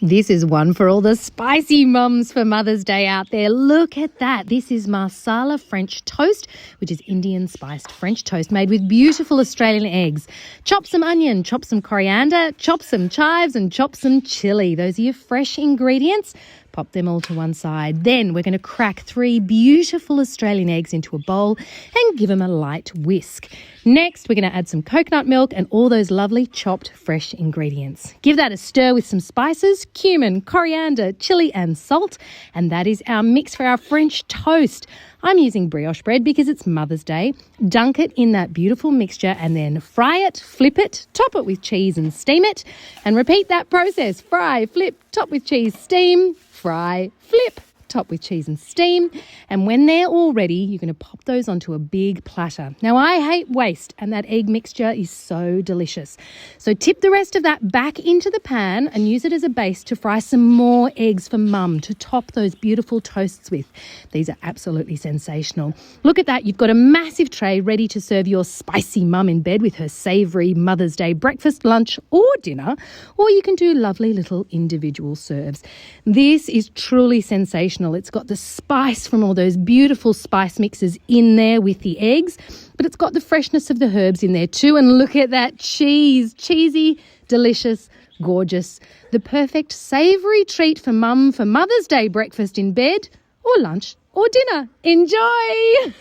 This is one for all the spicy mums for Mother's Day out there. Look at that. This is Masala French Toast, which is Indian spiced French toast made with beautiful Australian eggs. Chop some onion, chop some coriander, chop some chives and chop some chilli. Those are your fresh ingredients. Pop them all to one side. Then we're going to crack 3 beautiful Australian eggs into a bowl and give them a light whisk. Next, we're going to add some coconut milk and all those lovely chopped fresh ingredients. Give that a stir with some spices, cumin, coriander, chilli and salt. And that is our mix for our French toast. I'm using brioche bread because it's Mother's Day. Dunk it in that beautiful mixture and then fry it, flip it, top it with cheese and steam it. And repeat that process. Fry, flip, top with cheese, steam, fry, flip, top with cheese and steam. And when they're all ready, you're going to pop those onto a big platter. Now, I hate waste, and that egg mixture is so delicious. So tip the rest of that back into the pan and use it as a base to fry some more eggs for Mum to top those beautiful toasts with. These are absolutely sensational. Look at that. You've got a massive tray ready to serve your spicy mum in bed with her savoury Mother's Day breakfast, lunch or dinner, or you can do lovely little individual serves. This is truly sensational. It's got the spice from all those beautiful spice mixes in there with the eggs, but it's got the freshness of the herbs in there too. And look at that cheese. Cheesy, delicious, gorgeous. The perfect savoury treat for Mum for Mother's Day breakfast in bed or lunch or dinner. Enjoy!